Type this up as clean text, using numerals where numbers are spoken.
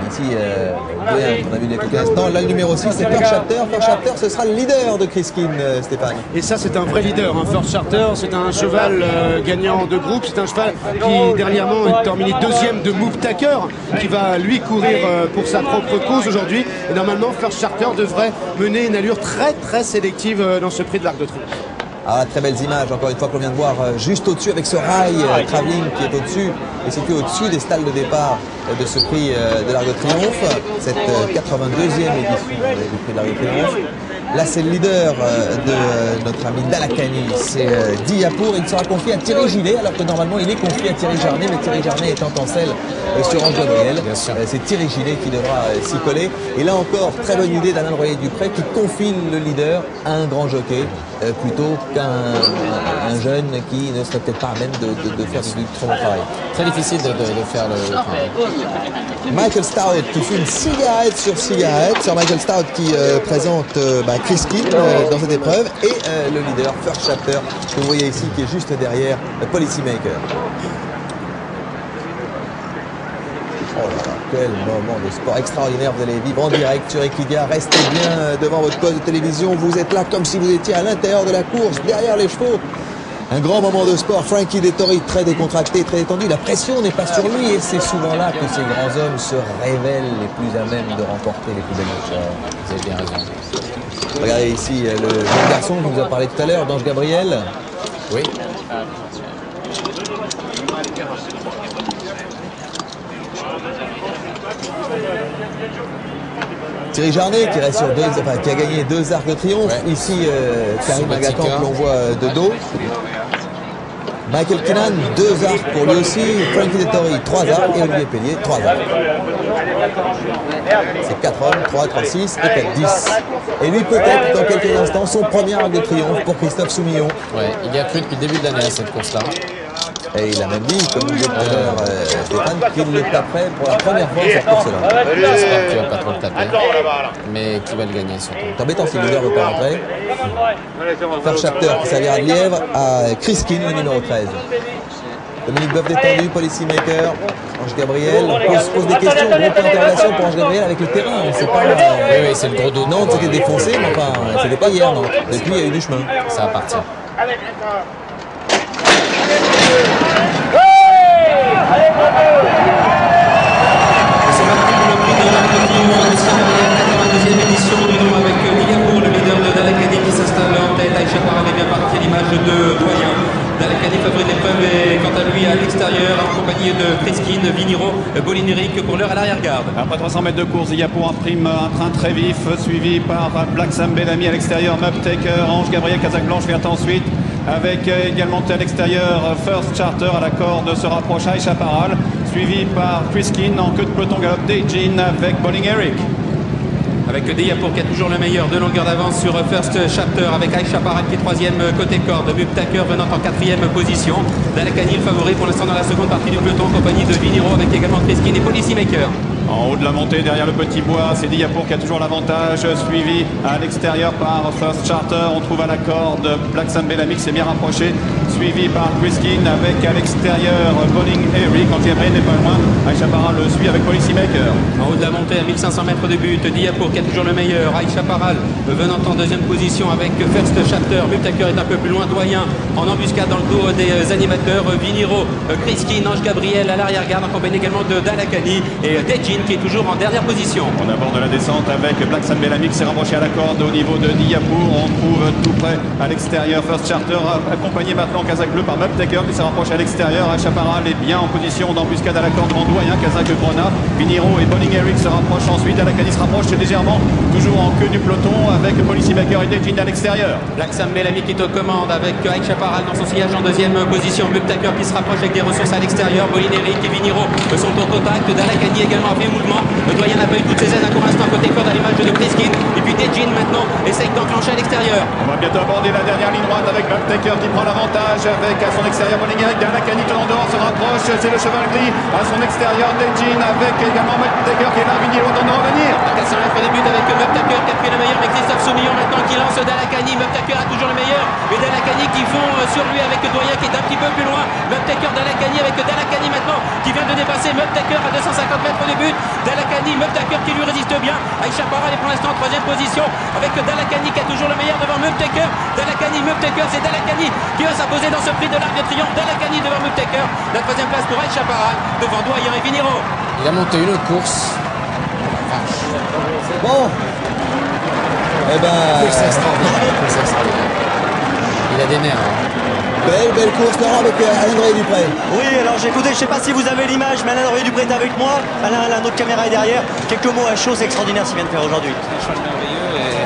Ici, on a vu il y a quelques instants. Là, le numéro 6, c'est First Chapter. First Chapter, ce sera le leader de Criskin, Stéphane. Et ça, c'est un vrai leader. Hein. First Charter, c'est un cheval gagnant de groupe. C'est un cheval qui, dernièrement, est terminé deuxième de Move Taker, qui va, lui, courir pour sa propre cause aujourd'hui. Et normalement, First Charter devrait mener une allure très sélective dans ce prix de l'Arc de Triomphe. Ah, très belles images, encore une fois, qu'on vient de voir juste au-dessus avec ce rail travelling qui est au-dessus, et situé au-dessus des stalles de départ de ce prix de l'Arc de Triomphe, cette 82e édition du prix de l'Arc de Triomphe. Là, c'est le leader de notre ami Dalakani, c'est Diapour. Il sera confié à Thierry Gillet, alors que normalement il est confié à Thierry Jarnet, mais Thierry Jarnet étant en selle sur Ange Gabriel. C'est Thierry Gillet qui devra s'y coller. Et là encore, très bonne idée d'Alain Royer-Dupré qui confie le leader à un grand jockey plutôt qu'un jeune qui ne serait peut-être pas à même de faire du très bon travail. Très difficile de faire le travail. Michael Stout qui fume cigarette sur cigarette. C'est Michael Stout qui présente Criskin dans cette épreuve, et le leader First Chapter que vous voyez ici qui est juste derrière Policymaker. Oh là là, quel moment de sport extraordinaire vous allez vivre en direct sur Equidia. Restez bien devant votre poste de télévision, vous êtes là comme si vous étiez à l'intérieur de la course, derrière les chevaux. Un grand moment de sport. Frankie Dettori très décontracté, très détendu. La pression n'est pas sur lui, et c'est souvent là que ces grands hommes se révèlent les plus à même de remporter les plus belles victoires. Vous avez bien raison. Regardez ici le jeune garçon dont vous a parlé tout à l'heure, d'Ange Gabriel. Oui. Thierry Jarnet qui reste sur qui a gagné 2 Arcs de Triomphe. Ouais. Ici, Karim Agacan que l'on voit de dos. Michael Kinnan, 2 arcs pour lui aussi. Frankie Dettori, 3 arcs. Et Olivier Pellier, 3 arcs. C'est 4 hommes, 3, 3, 6 et 4, 10. Et lui peut-être dans quelques instants son premier Arc de Triomphe pour Christophe Soumillon. Ouais, il y a cru depuis le début de l'année à cette course-là. Et il a même dit, comme vous dites tout à l'heure, Stéphane, qu'il le taperait pour la première fois cette course-là. J'espère qu'il ne va pas trop le taper, mais qu'il va le gagner surtout. C'est embêtant si le leader ne veut pas rentrer. First Chapter qui servira de lièvre à Criskin, le numéro 13. Dominique Boeuf détendu, Policymaker, Ange Gabriel. On pose des questions, gros point d'interrogation pour Ange Gabriel avec le terrain. On sait pas. Oui, c'est le gros doute. Nantes c'était défoncé, mais enfin, c'était pas hier, non. Depuis, il y a eu du chemin. Ça va partir. C'est parti pour le prix de l'Arc de Triomphe, 82e édition du nom avec Diapour, le leader de Dalakani qui s'installe en tête. Aïcha Parham est bien parti à l'image de Doyen. Dalakani favori de l'épreuve est quant à lui à l'extérieur en compagnie de Criskin, Viniro, Bolineric pour l'heure à l'arrière-garde. Après 300 mètres de course, Diapour imprime un train très vif suivi par Black Sam Bellamy à l'extérieur, Mub Taker, Ange Gabriel, Casaque Blanche vient ensuite avec également à l'extérieur First Charter à la corde se rapproche Aïcha Parham, suivi par Criskin en queue de peloton galope Dejin avec Bowling Eric. Avec Diapour qui a toujours le meilleur, 2 longueurs d'avance sur First Chapter avec Aïcha Parham qui est 3e côté corde, Mub Taker venant en 4e position. Dalakani le favori pour l'instant dans la seconde partie du peloton en compagnie de Viniro avec également Criskin et Policymaker. En haut de la montée, derrière le petit bois, c'est Diapour qui a toujours l'avantage, suivi à l'extérieur par First Charter. On trouve à la corde Black Sam Bellamy qui s'est bien rapproché, suivi par Criskin avec à l'extérieur Bowling Eric. Quand Gabriel n'est pas loin, Aïcha Parham le suit avec Policymaker. En haut de la montée à 1500 mètres de but, Diapour qui a toujours le meilleur, Aïcha Parham venant en 2e position avec First Chapter. Mub Taker est un peu plus loin, Doyen en embuscade dans le dos des animateurs, Viniro, Criskin, Ange Gabriel à l'arrière-garde en compagnie également de Dalakani et Dejin qui est toujours en dernière position. On aborde la descente avec Black Sam Bellamy qui s'est rapproché à la corde au niveau de Diapour. On trouve tout près à l'extérieur First Charter accompagné maintenant Casaque Bleu par Mub Taker qui s'est rapproché à l'extérieur. Aïcha Parham est bien en position d'embuscade à la corde devant Doyen, Casaque Grona, Viniro et Bowling Eric se rapprochent ensuite. Dalakani se rapproche légèrement, toujours en queue du peloton avec Policymaker et Dejin à l'extérieur. Black Sam Bellamy qui est aux commandes avec Aïcha Parham dans son sillage en 2e position. Mub Taker qui se rapproche avec des ressources à l'extérieur. Bowling Eric et Viniro sont au contact. Dalakani également a fait mouvement. Le Doyen n'a pas eu toutes ses aides pour l'instant côté corde à l'image de Criskin. Et puis Dejin maintenant essaye d'enclencher à l'extérieur. On va bientôt aborder la dernière ligne droite avec Mub Taker qui prend l'avantage avec à son extérieur Bowling Eric. Dalakani tenant dehors se rapproche. C'est le cheval gris à son extérieur Dejin avec également Mub Taker qui est là. Viniro tente de revenir. À 400 mètres de but avec Mub Taker qui a pris le meilleur, mais Christophe Soumillon maintenant qui lance Dalakani. Mub Taker a toujours le meilleur. Et Dalakani Dalakani qui font sur lui avec Doyen qui est un petit peu plus loin. Mubtaker, Dalakani avec Dalakani maintenant qui vient de dépasser Mubtaker à 250 mètres du but. Dalakani, Mubtaker qui lui résiste bien. Aïcha Parra est pour l'instant en 3e position avec Dalakani qui a toujours le meilleur devant Mubtaker. Dalakani, Mubtaker, c'est Dalakani qui va s'imposer dans ce prix de l'Arc de Triomphe. Dalakani devant Mubtaker. La 3e place pour Aïcha Parra devant Doyen et Viniro. Il a monté une autre course. Bon. Eh ben. Course extraordinaire. Course extraordinaire. Il a des nerfs. Hein. Belle course, Laurent, avec Alain Dupré. Oui, alors j'ai écouté, je sais pas si vous avez l'image, mais Alain Dupré est avec moi. Alain, notre caméra est derrière. Quelques mots à chaud, c'est extraordinaire ce qu'il vient de faire aujourd'hui. C'est un cheval merveilleux et